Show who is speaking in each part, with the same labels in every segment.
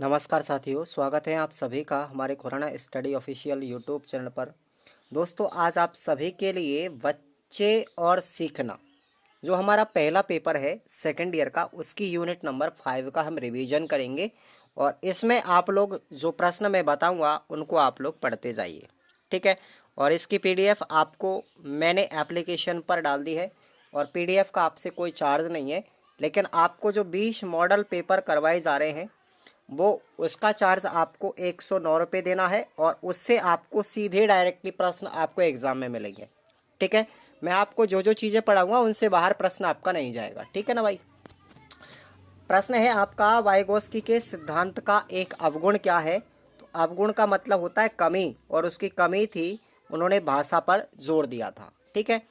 Speaker 1: नमस्कार साथियों, स्वागत है आप सभी का हमारे Khurana study official YouTube channel पर। दोस्तों, आज आप सभी के लिए बच्चे और सीखना जो हमारा पहला पेपर है सेकंड ईयर का, उसकी यूनिट नंबर 5 का हम रिवीजन करेंगे। और इसमें आप लोग जो प्रश्न मैं बताऊंगा उनको आप लोग पढ़ते जाइए, ठीक है। और इसकी पीडीएफ आपको मैंने एप्लीकेशन पर डाल दी है और पीडीएफ का आपसे कोई चार्ज नहीं है, लेकिन आपको जो 20 मॉडल पेपर करवाए जा रहे हैं वो उसका चार्ज आपको 109 रुपये देना है और उससे आपको सीधे डायरेक्टली प्रश्न आपको एग्जाम में मिलेंगे, ठीक है। मैं आपको जो जो चीज़ें पढ़ाऊंगा उनसे बाहर प्रश्न आपका नहीं जाएगा, ठीक है ना भाई। प्रश्न है आपका, वाइगोत्स्की के सिद्धांत का एक अवगुण क्या है। तो अवगुण का मतलब होता है कमी, और उसकी कमी थी उन्होंने भाषा पर जोर दिया था, ठीक है।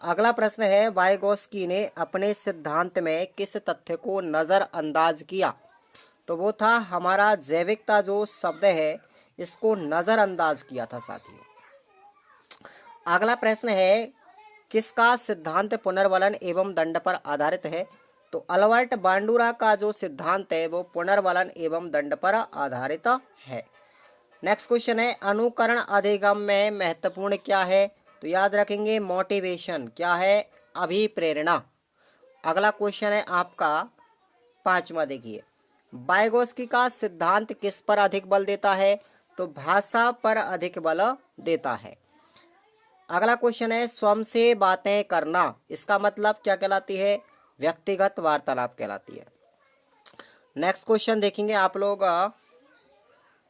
Speaker 1: अगला प्रश्न है, वाइगोत्स्की ने अपने सिद्धांत में किस तथ्य को नज़रअंदाज किया। तो वो था हमारा जैविकता जो शब्द है, इसको नज़रअंदाज किया था साथियों। अगला प्रश्न है, किसका सिद्धांत पुनर्वलन एवं दंड पर आधारित है। तो अल्बर्ट बांडुरा का जो सिद्धांत है वो पुनर्वलन एवं दंड पर आधारित है। नेक्स्ट क्वेश्चन है, अनुकरण अधिगम में महत्वपूर्ण क्या है। तो याद रखेंगे मोटिवेशन क्या है, अभिप्रेरणा। अगला क्वेश्चन है आपका 5वां, देखिए वाइगोत्स्की का सिद्धांत किस पर अधिक बल देता है। तो भाषा पर अधिक बल देता है। अगला क्वेश्चन है, स्वयं से बातें करना, इसका मतलब क्या कहलाती है, व्यक्तिगत वार्तालाप कहलाती है। नेक्स्ट क्वेश्चन देखेंगे आप लोग,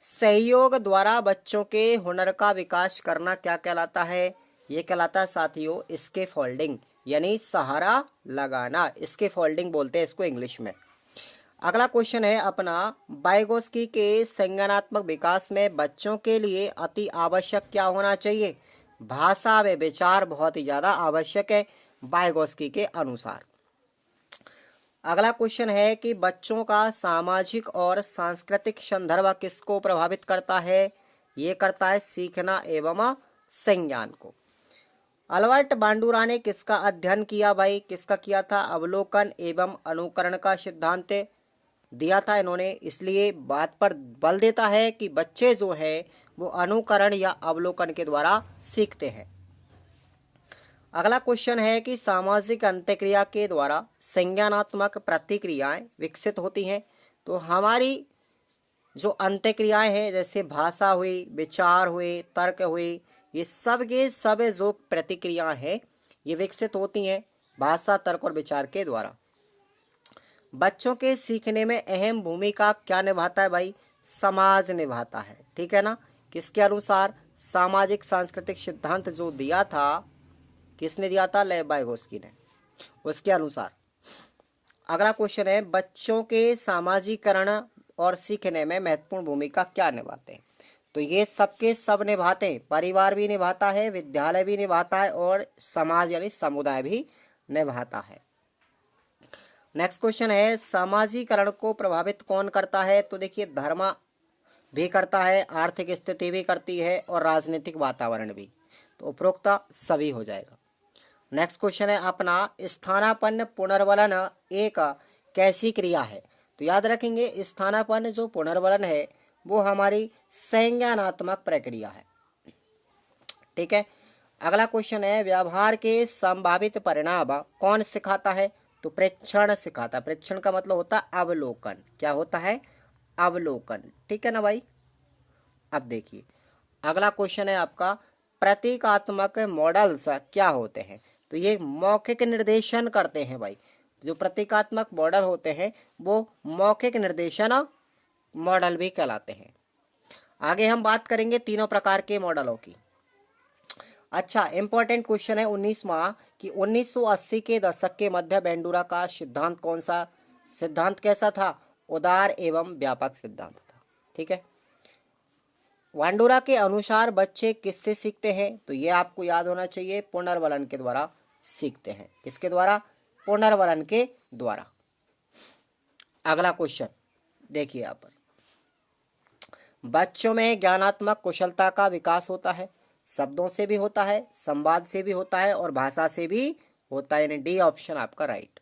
Speaker 1: सहयोग द्वारा बच्चों के हुनर का विकास करना क्या कहलाता है। ये कहलाता है साथियों स्कैफोल्डिंग, यानी सहारा लगाना, स्कैफोल्डिंग बोलते हैं इसको इंग्लिश में। अगला क्वेश्चन है अपना, वाइगोत्स्की के संज्ञानात्मक विकास में बच्चों के लिए अति आवश्यक क्या होना चाहिए। भाषा व विचार बहुत ही ज़्यादा आवश्यक है वाइगोत्स्की के अनुसार। अगला क्वेश्चन है कि बच्चों का सामाजिक और सांस्कृतिक संदर्भ किसको प्रभावित करता है। ये करता है सीखना एवं संज्ञान को। अल्बर्ट बांडुरा ने किसका अध्ययन किया भाई, किसका किया था, अवलोकन एवं अनुकरण का सिद्धांत दिया था इन्होंने, इसलिए बात पर बल देता है कि बच्चे जो है वो अनुकरण या अवलोकन के द्वारा सीखते हैं। अगला क्वेश्चन है कि सामाजिक अंतःक्रिया के द्वारा संज्ञानात्मक प्रतिक्रियाएं विकसित होती हैं। तो हमारी जो अंतःक्रियाएं हैं जैसे भाषा हुई, विचार हुए, तर्क हुई, ये सब के सब जो प्रतिक्रियाएं हैं ये विकसित होती हैं भाषा, तर्क और विचार के द्वारा। बच्चों के सीखने में अहम भूमिका क्या निभाता है भाई, समाज निभाता है, ठीक है ना। किसके अनुसार, सामाजिक सांस्कृतिक सिद्धांत जो दिया था, किसने दिया था, लेव वाइगोत्स्की ने, उसके अनुसार। अगला क्वेश्चन है, बच्चों के सामाजिकरण और सीखने में महत्वपूर्ण भूमिका क्या निभाते हैं। तो ये सबके सब निभाते हैं, परिवार भी निभाता है, विद्यालय भी निभाता है और समाज यानी समुदाय भी निभाता है। नेक्स्ट क्वेश्चन है, सामाजिकरण को प्रभावित कौन करता है। तो देखिए धर्म भी करता है, आर्थिक स्थिति भी करती है और राजनीतिक वातावरण भी। तो उपरोक्त सभी हो जाएगा। नेक्स्ट क्वेश्चन है अपना, स्थानापन्न पुनर्वलन एक कैसी क्रिया है। तो याद रखेंगे स्थानापन्न जो पुनर्वलन है वो हमारी संज्ञानात्मक प्रक्रिया है, ठीक है। अगला क्वेश्चन है, व्यवहार के संभावित परिणाम कौन सिखाता है। तो प्रेक्षण सिखाता है। प्रेक्षण का मतलब होता है अवलोकन, क्या होता है, अवलोकन, ठीक है ना भाई। अब देखिए अगला क्वेश्चन है आपका, प्रतीकात्मक मॉडल्स क्या होते हैं। तो ये मौखिक निर्देशन करते हैं भाई। जो प्रतीकात्मक मॉडल होते हैं वो मौखिक निर्देशन मॉडल भी कहलाते हैं। आगे हम बात करेंगे तीनों प्रकार के मॉडलों की। अच्छा, इंपॉर्टेंट क्वेश्चन है 19वां कि 1980 के दशक के मध्य बांडुरा का सिद्धांत कौन सा सिद्धांत कैसा था, उदार एवं व्यापक सिद्धांत था, ठीक है। बांडुरा के अनुसार बच्चे किससे सीखते हैं। तो ये आपको याद होना चाहिए, पुनर्वलन के द्वारा सीखते हैं। किसके द्वारा, पुनर्वलन के द्वारा। अगला क्वेश्चन देखिए यहाँ पर, बच्चों में ज्ञानात्मक कुशलता का विकास होता है, शब्दों से भी होता है, संवाद से भी होता है और भाषा से भी होता है, यानी डी ऑप्शन आपका राइट।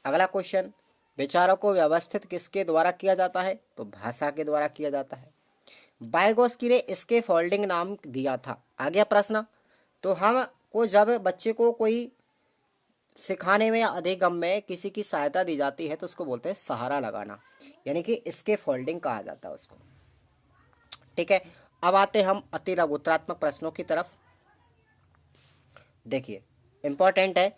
Speaker 1: अगला क्वेश्चन, विचारों को व्यवस्थित किसके द्वारा किया जाता है? तो भाषा के द्वारा किया जाता है। वाइगोस्की ने इसके फोल्डिंग नाम दिया था। आ गया प्रश्न। तो हमको जब बच्चे को कोई सिखाने में या अधिगम में किसी की सहायता दी जाती है तो उसको बोलते हैं सहारा लगाना, यानी कि इसके फोल्डिंग कहा जाता है उसको। ठीक है, अब आते हैं हम अति लघुत्रात्मक प्रश्नों की तरफ। देखिए, इंपॉर्टेंट है,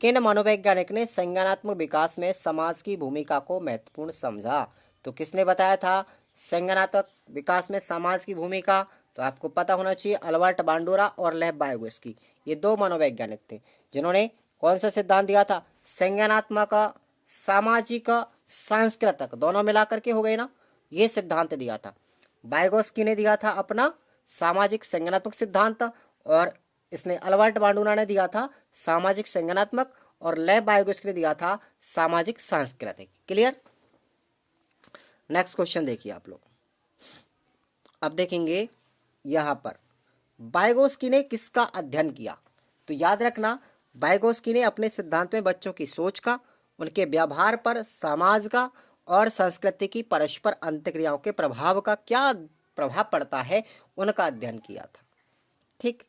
Speaker 1: किन मनोवैज्ञानिक ने संज्ञानात्मक विकास में समाज की भूमिका को महत्वपूर्ण समझा? तो किसने बताया था संज्ञानात्मक विकास में समाज की भूमिका? तो आपको पता होना चाहिए, अल्बर्ट बांडुरा और लेव वाइगोस्की, ये दो मनोवैज्ञानिक थे जिन्होंने कौन सा सिद्धांत दिया था? संज्ञानात्मक, सामाजिक, सांस्कृतिक, दोनों मिलाकर के हो गए ना, ये सिद्धांत दिया था। वाइगोस्की ने दिया था अपना सामाजिक संज्ञानात्मक सिद्धांत, और इसने अल्बर्ट बांडुरा ने दिया था सामाजिक संज्ञानात्मक, और लेव वाइगोस्की ने दिया था सामाजिक सांस्कृतिक। क्लियर? नेक्स्ट क्वेश्चन देखिए आप लोग। अब देखेंगे यहां पर वाइगोस्की ने किसका अध्ययन किया? तो याद रखना, वाइगोस्की ने अपने सिद्धांत में बच्चों की सोच का, उनके व्यवहार पर समाज का और संस्कृति की परस्पर अंतक्रियाओं के प्रभाव का क्या प्रभाव पड़ता है, उनका अध्ययन किया था। ठीक,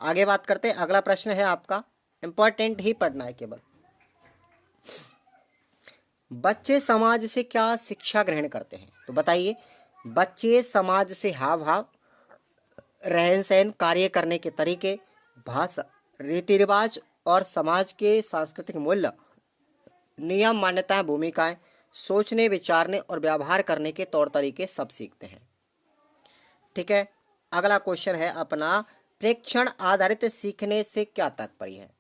Speaker 1: आगे बात करते हैं। अगला प्रश्न है आपका, इंपॉर्टेंट ही पढ़ना है केवल। बच्चे समाज से क्या शिक्षा ग्रहण करते हैं? तो बताइए, बच्चे समाज से हाव भाव, रहन सहन, कार्य करने के तरीके, भाषा, रीति रिवाज और समाज के सांस्कृतिक मूल्य, नियम, मान्यताएं, भूमिकाएं, सोचने, विचारने और व्यवहार करने के तौर तरीके सब सीखते हैं। ठीक है, अगला क्वेश्चन है अपना, प्रेक्षण आधारित सीखने से क्या तात्पर्य है?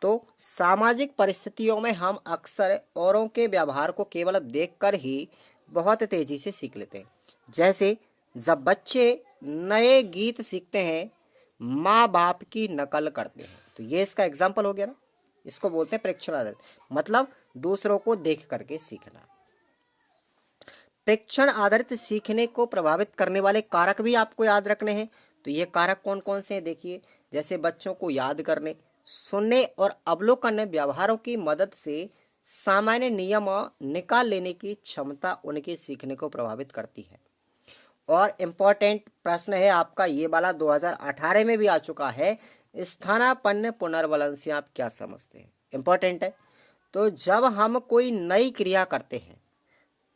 Speaker 1: तो सामाजिक परिस्थितियों में हम अक्सर औरों के व्यवहार को केवल देखकर ही बहुत तेजी से सीख लेते हैं। जैसे जब बच्चे नए गीत सीखते हैं, माँ बाप की नकल करते हैं। तो ये इसका एग्जाम्पल हो गया ना, इसको बोलते हैं प्रेक्षण आधारित, मतलब दूसरों को देख करके सीखना। प्रेक्षण आधारित सीखने को प्रभावित करने वाले कारक भी आपको याद रखने हैं। तो ये कारक कौन कौन से हैं देखिए, जैसे बच्चों को याद करने, सुनने और अवलोकन व्यवहारों की मदद से सामान्य नियम निकाल लेने की क्षमता उनके सीखने को प्रभावित करती है। और इम्पोर्टेंट प्रश्न है आपका ये वाला, 2018 में भी आ चुका है, स्थानापन्न पुनर्वलन से आप क्या समझते हैं? इम्पोर्टेंट है। तो जब हम कोई नई क्रिया करते हैं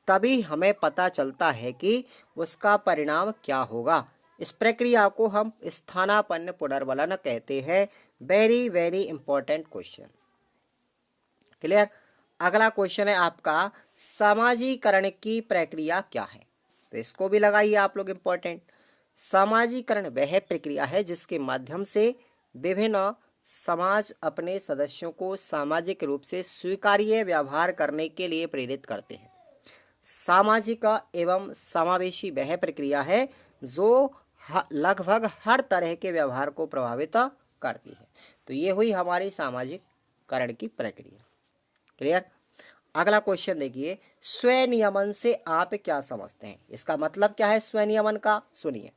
Speaker 1: तभी हमें पता चलता है कि उसका परिणाम क्या होगा। इस प्रक्रिया को हम स्थानापन्न पुनर्वलन कहते हैं। Very very important question. Clear? अगला क्वेश्चन है आपका, सामाजिकरण की प्रक्रिया क्या है? तो इसको भी लगाइए आप लोग, इंपॉर्टेंट। सामाजिकरण वह प्रक्रिया है जिसके माध्यम से विभिन्न समाज अपने सदस्यों को सामाजिक रूप से स्वीकार्य व्यवहार करने के लिए प्रेरित करते हैं। सामाजिक एवं समावेशी वह प्रक्रिया है जो लगभग हर तरह के व्यवहार को प्रभावित करती है। तो ये हुई हमारी सामाजिकरण की प्रक्रिया। क्लियर? अगला क्वेश्चन देखिए, स्वनियमन से आप क्या समझते हैं? इसका मतलब क्या है स्वनियमन का? सुनिए,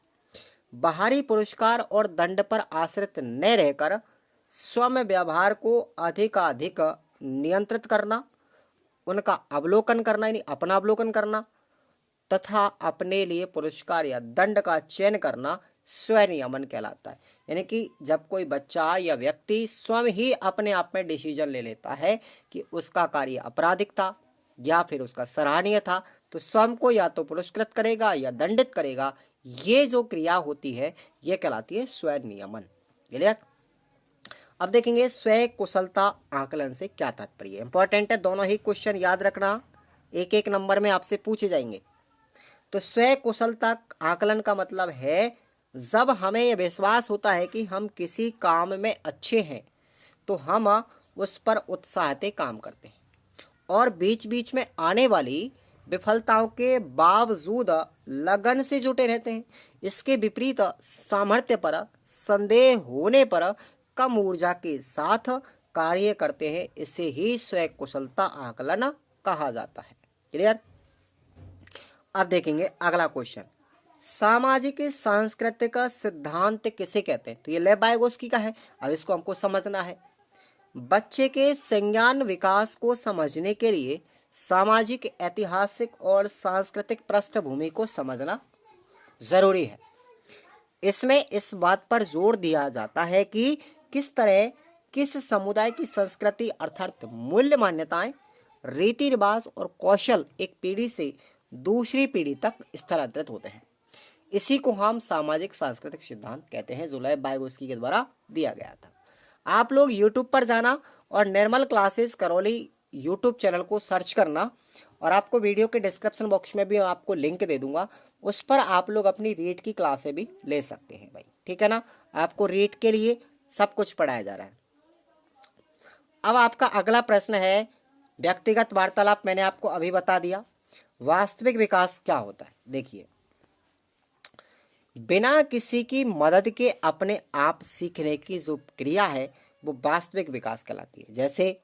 Speaker 1: बाहरी पुरस्कार और दंड पर आश्रित न रहकर स्वयं व्यवहार को अधिकाधिक नियंत्रित करना, उनका अवलोकन करना यानी अपना अवलोकन करना, तथा अपने लिए पुरस्कार या दंड का चयन करना स्वनियमन कहलाता है। यानी कि जब कोई बच्चा या व्यक्ति स्वयं ही अपने आप में डिसीजन ले लेता है कि उसका कार्य आपराधिक था या फिर उसका सराहनीय था, तो स्वयं को या तो पुरस्कृत करेगा या दंडित करेगा। ये जो क्रिया होती है ये कहलाती है स्वनियमन। क्लियर? अब देखेंगे स्वयं कुशलता आकलन से क्या तात्पर्य है। इंपॉर्टेंट है, दोनों ही क्वेश्चन याद रखना, एक एक नंबर में आपसे पूछे जाएंगे। तो स्वयं कुशलता आकलन का मतलब है जब हमें यह विश्वास होता है कि हम किसी काम में अच्छे हैं तो हम उस पर उत्साह से काम करते हैं और बीच बीच में आने वाली विफलताओं के बावजूद लगन से जुटे रहते हैं। इसके विपरीत सामर्थ्य पर संदेह होने पर कम ऊर्जा के साथ कार्य करते हैं। इसे ही स्वयं कुशलता आकलन कहा जाता है। क्लियर? अब देखेंगे अगला क्वेश्चन, सामाजिक सांस्कृतिक सिद्धांत किसे कहते हैं? तो ये लेव वाइगोस्की का है। अब इसको हमको समझना है। बच्चे के संज्ञान विकास को समझने के लिए सामाजिक, ऐतिहासिक और सांस्कृतिक पृष्ठभूमि को समझना जरूरी है। इसमें इस बात पर जोर दिया जाता है कि किस तरह किस समुदाय की संस्कृति अर्थात मूल्य, मान्यताएं, रीति रिवाज और कौशल एक पीढ़ी से दूसरी पीढ़ी तक स्थानांतरित होते हैं। इसी को हम सामाजिक सांस्कृतिक सिद्धांत कहते हैं, जो लेव वाइगोस्की के द्वारा दिया गया था। आप लोग YouTube पर जाना और निर्मल क्लासेस करौली YouTube चैनल को सर्च करना, और आपको वीडियो के डिस्क्रिप्शन बॉक्स में भी आपको लिंक दे दूंगा, उस पर आप लोग अपनी रीट की क्लासें भी ले सकते हैं भाई, ठीक है ना। आपको रीट के लिए सब कुछ पढ़ाया जा रहा है। अब आपका अगला प्रश्न है व्यक्तिगत वार्तालाप। मैंने आपको अभी बता दिया। वास्तविक विकास क्या होता है? देखिए, बिना किसी की मदद के अपने आप सीखने की जो क्रिया है वो वास्तविक विकास कहलाती है, जैसे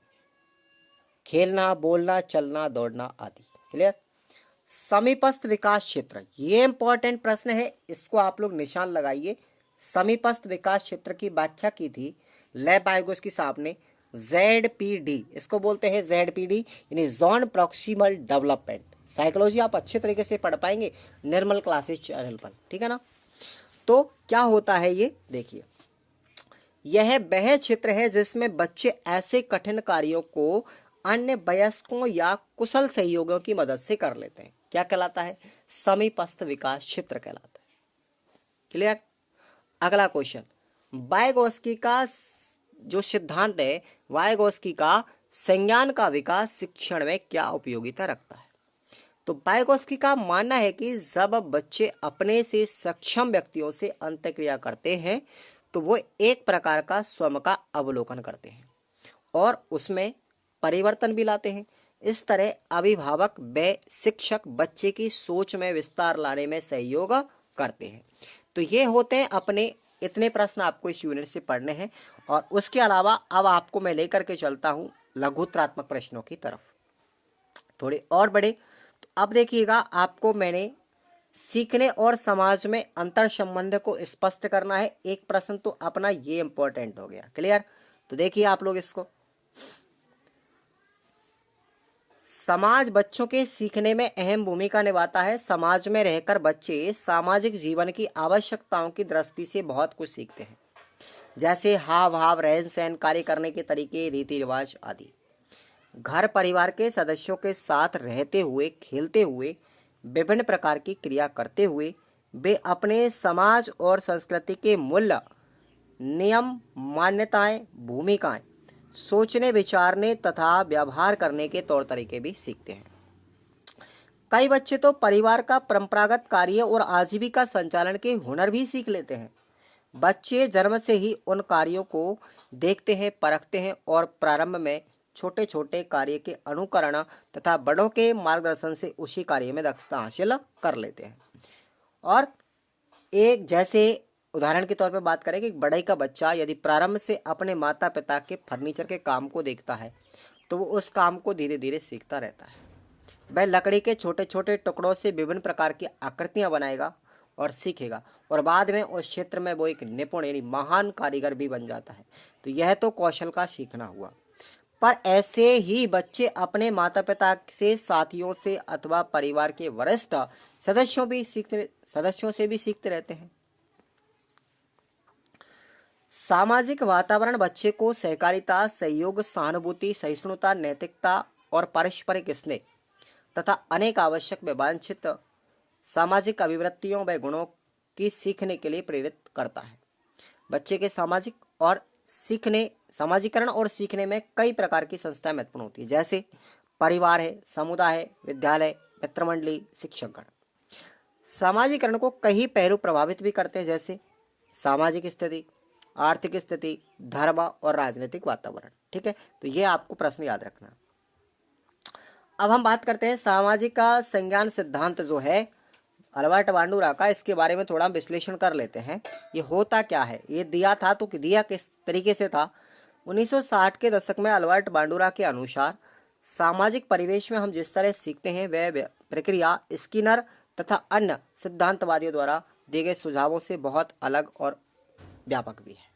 Speaker 1: खेलना, बोलना, चलना, दौड़ना आदि। क्लियर। समीपस्थ विकास क्षेत्र, ये इंपॉर्टेंट प्रश्न है, इसको आप लोग निशान लगाइए। समीपस्थ विकास क्षेत्र की व्याख्या की थी लेव वाइगोस्की साहब ने ZPD, इसको बोलते हैं ZPD यानी जोन प्रॉक्सिमल डेवलपमेंट। साइकोलॉजी आप अच्छे तरीके से पढ़ पाएंगे निर्मल क्लासेस चैनल पर, ठीक है ना। तो क्या होता है ये देखिए, यह वह क्षेत्र है जिसमें बच्चे ऐसे कठिन कार्यों को अन्य वयस्कों या कुशल सहयोगियों की मदद से कर लेते हैं। क्या कहलाता है? समीपस्थ विकास क्षेत्र कहलाता है। क्लियर। अगला क्वेश्चन, वाइगोस्की का जो सिद्धांत है, वाइगोस्की का संज्ञान का विकास शिक्षण में क्या उपयोगिता रखता है? तो वाइगोस्की का मानना है कि जब बच्चे अपने से सक्षम व्यक्तियों से अंतःक्रिया करते हैं तो वो एक प्रकार का स्वयं का अवलोकन करते हैं और उसमें परिवर्तन भी लाते हैं। इस तरह अभिभावक व शिक्षक बच्चे की सोच में विस्तार लाने में सहयोग करते हैं। तो ये होते हैं अपने इतने प्रश्न आपको इस यूनिट से पढ़ने हैं, और उसके अलावा अब आपको मैं लेकर के चलता हूँ लघुत्रात्मक प्रश्नों की तरफ, थोड़े और बड़े। तो अब देखिएगा, आपको मैंने सीखने और समाज में अंतर संबंध को स्पष्ट करना है। एक प्रश्न तो अपना ये इंपॉर्टेंट हो गया। क्लियर। तो देखिए आप लोग इसको, समाज बच्चों के सीखने में अहम भूमिका निभाता है। समाज में रहकर बच्चे सामाजिक जीवन की आवश्यकताओं की दृष्टि से बहुत कुछ सीखते हैं, जैसे हाव भाव, रहन सहन, कार्य करने के तरीके, रीति रिवाज आदि। घर परिवार के सदस्यों के साथ रहते हुए, खेलते हुए, विभिन्न प्रकार की क्रिया करते हुए वे अपने समाज और संस्कृति के मूल्य, नियम, मान्यताएं, भूमिकाएं, सोचने, विचारने तथा व्यवहार करने के तौर तरीके भी सीखते हैं। कई बच्चे तो परिवार का परंपरागत कार्य और आजीविका संचालन के हुनर भी सीख लेते हैं। बच्चे जन्म से ही उन कार्यों को देखते हैं, परखते हैं और प्रारंभ में छोटे छोटे कार्य के अनुकरण तथा बड़ों के मार्गदर्शन से उसी कार्य में दक्षता हासिल कर लेते हैं। और एक जैसे उदाहरण के तौर पर बात करें कि एक बड़े का बच्चा यदि प्रारंभ से अपने माता पिता के फर्नीचर के काम को देखता है तो वो उस काम को धीरे धीरे सीखता रहता है। वह लकड़ी के छोटे छोटे टुकड़ों से विभिन्न प्रकार की आकृतियां बनाएगा और सीखेगा, और बाद में उस क्षेत्र में वो एक निपुण यानी महान कारीगर भी बन जाता है। तो यह तो कौशल का सीखना हुआ। पर ऐसे ही बच्चे अपने माता पिता से, साथियों से अथवा परिवार के वरिष्ठ सदस्यों से भी सीखते रहते हैं। सामाजिक वातावरण बच्चे को सहकारिता, सहयोग, सहानुभूति, सहिष्णुता, नैतिकता और पारस्परिक स्नेह तथा अनेक आवश्यक व वांछित सामाजिक अभिवृत्तियों व गुणों की सीखने के लिए प्रेरित करता है। बच्चे के सामाजिकरण और सीखने में कई प्रकार की संस्थाएं महत्वपूर्ण होती है, जैसे परिवार है, समुदाय है, विद्यालय, मित्रमंडली, शिक्षकगण। सामाजिकरण को कई पहलू प्रभावित भी करते हैं, जैसे सामाजिक स्थिति, आर्थिक स्थिति, धर्म और राजनीतिक वातावरण। ठीक है, तो ये आपको प्रश्न याद रखना। अब हम बात करते हैं सामाजिक का संज्ञान सिद्धांत जो है अल्बर्ट बांडुरा का, इसके बारे में थोड़ा विश्लेषण कर लेते हैं। ये होता क्या है, ये दिया था तो दिया किस तरीके से था। 1960 के दशक में अल्बर्ट बांडुरा के अनुसार सामाजिक परिवेश में हम जिस तरह सीखते हैं वह प्रक्रिया स्किनर तथा अन्य सिद्धांतवादियों द्वारा दिए गए सुझावों से बहुत अलग और व्यापक भी है।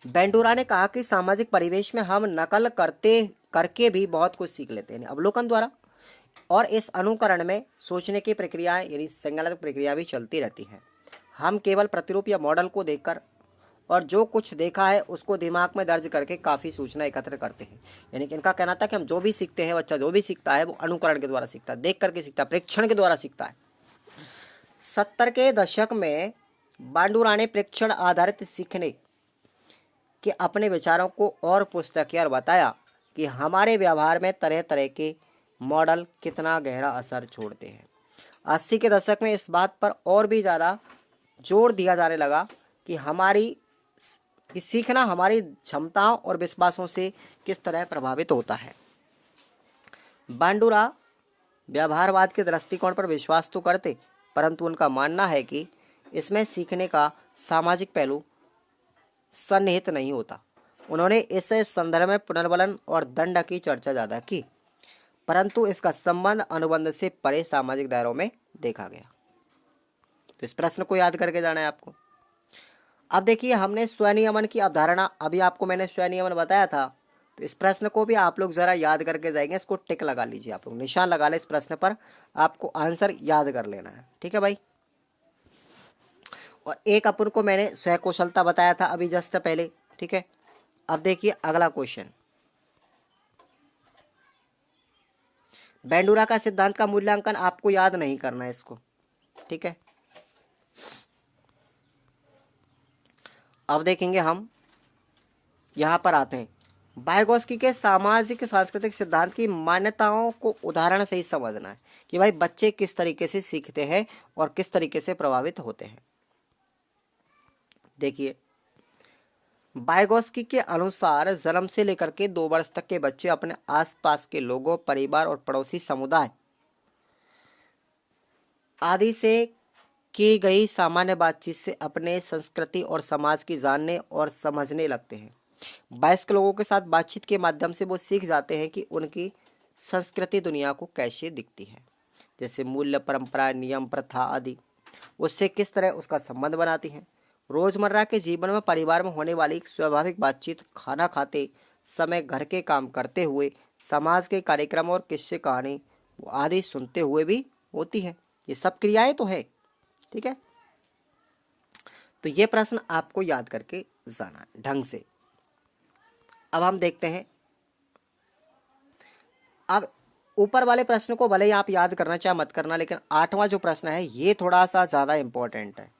Speaker 1: बेंडूरा ने कहा कि सामाजिक परिवेश में हम नकल करके भी बहुत कुछ सीख लेते हैं, अवलोकन द्वारा, और इस अनुकरण में सोचने की प्रक्रियाएं यानी संज्ञानात्मक प्रक्रिया भी चलती रहती है। हम केवल प्रतिरूप या मॉडल को देखकर और जो कुछ देखा है उसको दिमाग में दर्ज करके काफ़ी सूचना एकत्र करते हैं। यानी कि इनका कहना था कि हम जो भी सीखते हैं, बच्चा जो भी सीखता है वो अनुकरण के द्वारा सीखता है, देख करके सीखता है, प्रेक्षण के द्वारा सीखता है। 70 के दशक में बांडुरा ने प्रेक्षण आधारित सीखने के अपने विचारों को और पुष्ट किया और बताया कि हमारे व्यवहार में तरह तरह के मॉडल कितना गहरा असर छोड़ते हैं। 80 के दशक में इस बात पर और भी ज़्यादा जोर दिया जाने लगा कि सीखना हमारी क्षमताओं और विश्वासों से किस तरह प्रभावित होता है। बांडुरा व्यवहारवाद के दृष्टिकोण पर विश्वास तो करते, परंतु उनका मानना है कि इसमें सीखने का सामाजिक पहलू सन्निहित नहीं होता। उन्होंने इस संदर्भ में पुनर्बलन और दंड की चर्चा ज़्यादा की, परंतु इसका संबंध अनुबंध से परे सामाजिक दायरों में देखा गया। तो इस प्रश्न को याद करके जाना है आपको। अब देखिए, हमने स्वनियमन की अवधारणा, अभी आपको मैंने स्वनियमन बताया था, तो इस प्रश्न को भी आप लोग ज़रा याद करके जाएंगे। इसको टिक लगा लीजिए, आप लोग निशान लगा ले इस प्रश्न पर, आपको आंसर याद कर लेना है, ठीक है भाई। और एक अपन को मैंने स्वयं कौशलता बताया था अभी जस्ट पहले, ठीक है। अब देखिए अगला क्वेश्चन, बेंडूरा का सिद्धांत का मूल्यांकन आपको याद नहीं करना है इसको, ठीक है। अब देखेंगे हम, यहां पर आते हैं, वाइगोत्स्की के सामाजिक सांस्कृतिक सिद्धांत की मान्यताओं को उदाहरण से ही समझना है कि भाई बच्चे किस तरीके से सीखते हैं और किस तरीके से प्रभावित होते हैं। देखिए, वाइगोत्स्की के अनुसार जन्म से लेकर के 2 वर्ष तक के बच्चे अपने आसपास के लोगों, परिवार और पड़ोसी समुदाय आदि से की गई सामान्य बातचीत से अपने संस्कृति और समाज की जानने और समझने लगते हैं। वयस्क लोगों के साथ बातचीत के माध्यम से वो सीख जाते हैं कि उनकी संस्कृति दुनिया को कैसे दिखती है, जैसे मूल्य, परंपरा, नियम, प्रथा आदि उससे किस तरह उसका संबंध बनाती हैं। रोजमर्रा के जीवन में परिवार में होने वाली स्वाभाविक बातचीत, खाना खाते समय, घर के काम करते हुए, समाज के कार्यक्रम और किस्से कहानी आदि सुनते हुए भी होती है। ये सब क्रियाएं तो है, ठीक है। तो ये प्रश्न आपको याद करके जाना है ढंग से। अब हम देखते हैं, अब ऊपर वाले प्रश्न को भले ही आप याद करना चाहे मत करना, लेकिन 8वां जो प्रश्न है ये थोड़ा सा ज़्यादा इंपॉर्टेंट है,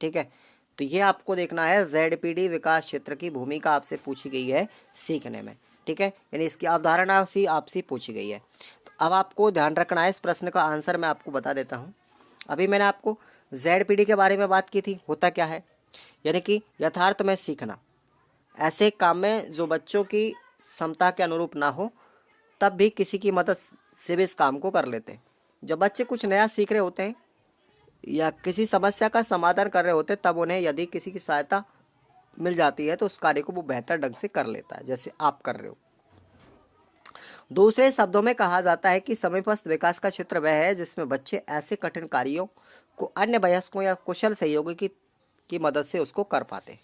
Speaker 1: ठीक है। तो ये आपको देखना है, ZPD विकास क्षेत्र की भूमिका आपसे पूछी गई है सीखने में, ठीक है, यानी इसकी अवधारणा सी आपसे पूछी गई है। तो अब आपको ध्यान रखना है, इस प्रश्न का आंसर मैं आपको बता देता हूँ। अभी मैंने आपको ZPD के बारे में बात की थी, होता क्या है, यानी कि यथार्थ में सीखना, ऐसे काम में जो बच्चों की क्षमता के अनुरूप ना हो तब भी किसी की मदद से भी इस काम को कर लेते हैं। जब बच्चे कुछ नया सीख रहे होते हैं या किसी समस्या का समाधान कर रहे होते हैं, तब उन्हें यदि किसी की सहायता मिल जाती है तो उस कार्य को वो बेहतर ढंग से कर लेता है, जैसे आप कर रहे हो। दूसरे शब्दों में कहा जाता है कि समीपस्थ विकास का क्षेत्र वह है जिसमें बच्चे ऐसे कठिन कार्यों को अन्य वयस्कों या कुशल सहयोगी की मदद से उसको कर पाते हैं।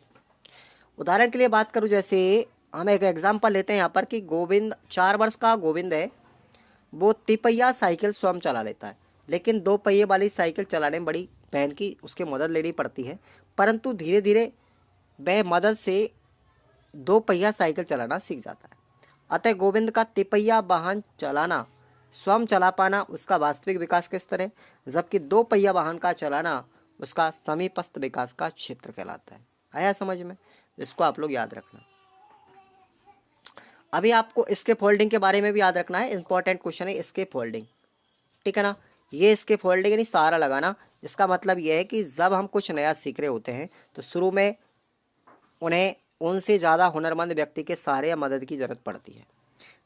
Speaker 1: उदाहरण के लिए बात करूं, जैसे हम एक एग्जाम्पल लेते हैं यहाँ पर कि गोविंद, 4 वर्ष का गोविंद है, वो तिपहिया साइकिल स्वयं चला लेता है, लेकिन 2 पहिए वाली साइकिल चलाने में बड़ी बहन की उसके मदद लेनी पड़ती है, परंतु धीरे धीरे वह मदद से 2 पहिया साइकिल चलाना सीख जाता है। अतः गोविंद का तिपहिया वाहन चलाना, स्वयं चला पाना उसका वास्तविक विकास के स्तर है, जबकि 2 पहिया वाहन का चलाना उसका समीपस्थ विकास का क्षेत्र कहलाता है। आया समझ में? इसको आप लोग याद रखना। अभी आपको स्केप होल्डिंग के बारे में भी याद रखना है, इंपॉर्टेंट क्वेश्चन है स्केप होल्डिंग, ठीक है ना। ये स्केप होल्डिंग यानी सहारा लगाना, इसका मतलब यह है कि जब हम कुछ नया सीख रहे होते हैं तो शुरू में उन्हें उनसे ज़्यादा हुनरमंद व्यक्ति के सहारे या मदद की ज़रूरत पड़ती है।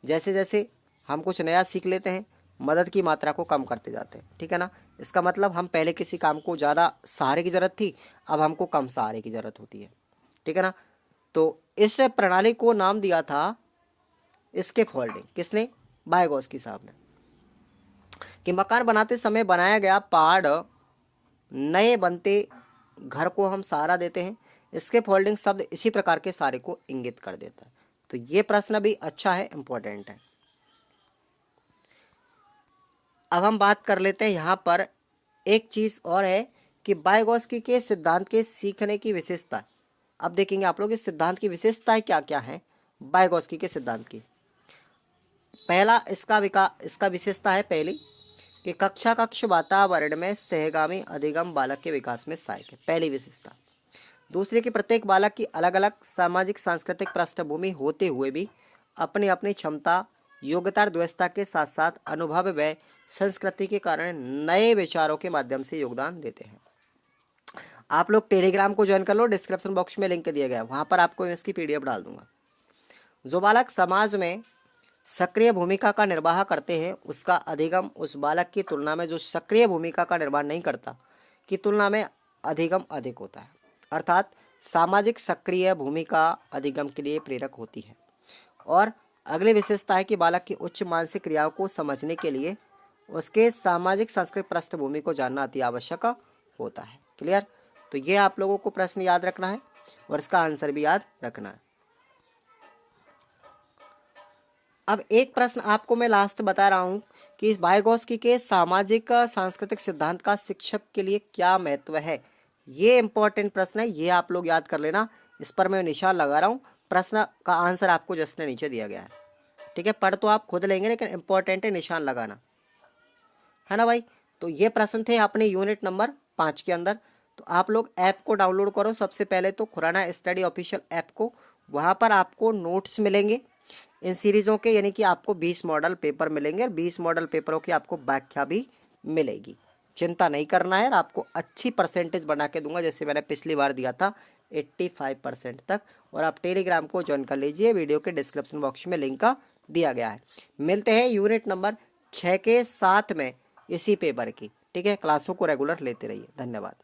Speaker 1: जैसे जैसे हम कुछ नया सीख लेते हैं, मदद की मात्रा को कम करते जाते हैं, ठीक है ना। इसका मतलब हम पहले किसी काम को ज़्यादा सहारे की ज़रूरत थी, अब हमको कम सहारे की ज़रूरत होती है, ठीक है ना। तो इस प्रणाली को नाम दिया था स्केप होल्डिंग। किसने? वाइगोत्स्की साहब ने। कि मकान बनाते समय बनाया गया पहाड़ नए बनते घर को हम सहारा देते हैं, इसके फोल्डिंग शब्द इसी प्रकार के सारे को इंगित कर देता है। तो ये प्रश्न भी अच्छा है, इंपॉर्टेंट है। अब हम बात कर लेते हैं यहाँ पर एक चीज और है कि वाइगोत्स्की के सिद्धांत के सीखने की विशेषता। अब देखेंगे आप लोग इस सिद्धांत की विशेषताएं क्या क्या है वाइगोत्स्की के सिद्धांत की। पहला इसका विशेषता है पहली कि कक्षा कक्ष वातावरण में सहगामी अधिगम बालक के विकास में सहायक है, पहली विशेषता। दूसरी कि प्रत्येक बालक की अलग अलग सामाजिक सांस्कृतिक पृष्ठभूमि होते हुए भी अपनी अपनी क्षमता, योग्यता और द्वैतता के साथ साथ अनुभव व संस्कृति के कारण नए विचारों के माध्यम से योगदान देते हैं। आप लोग टेलीग्राम को ज्वाइन कर लो, डिस्क्रिप्शन बॉक्स में लिंक दिया गया है, वहां पर आपको मैं इसकी PDF डाल दूंगा। जो बालक समाज में सक्रिय भूमिका का निर्वाह करते हैं उसका अधिगम उस बालक की तुलना में जो सक्रिय भूमिका का निर्वाह नहीं करता की तुलना में अधिगम अधिक होता है। अर्थात सामाजिक सक्रिय भूमिका अधिगम के लिए प्रेरक होती है। और अगली विशेषता है कि बालक की उच्च मानसिक क्रियाओं को समझने के लिए उसके सामाजिक सांस्कृतिक पृष्ठभूमि को जानना अति आवश्यक होता है। क्लियर? तो ये आप लोगों को प्रश्न याद रखना है और इसका आंसर भी याद रखना है। अब एक प्रश्न आपको मैं लास्ट बता रहा हूं कि इस वाइगोत्स्की के सामाजिक सांस्कृतिक सिद्धांत का शिक्षक के लिए क्या महत्व है। ये इंपॉर्टेंट प्रश्न है, ये आप लोग याद कर लेना। इस पर मैं निशान लगा रहा हूँ, प्रश्न का आंसर आपको जस्ट नीचे दिया गया है। ठीक है, पढ़ तो आप खुद लेंगे लेकिन इंपॉर्टेंट है, निशान लगाना है ना भाई। तो ये प्रश्न थे अपने यूनिट नंबर 5 के अंदर। तो आप लोग ऐप को डाउनलोड करो सबसे पहले तो, खुराना स्टडी ऑफिशियल ऐप को। वहाँ पर आपको नोट्स मिलेंगे इन सीरीज़ों के, यानी कि आपको 20 मॉडल पेपर मिलेंगे और 20 मॉडल पेपरों की आपको व्याख्या भी मिलेगी। चिंता नहीं करना है, आपको अच्छी परसेंटेज बना के दूंगा जैसे मैंने पिछली बार दिया था 85% तक। और आप टेलीग्राम को ज्वाइन कर लीजिए, वीडियो के डिस्क्रिप्शन बॉक्स में लिंक दिया गया है। मिलते हैं यूनिट नंबर 6 के साथ में इसी पेपर की। ठीक है, क्लासों को रेगुलर लेते रहिए। धन्यवाद।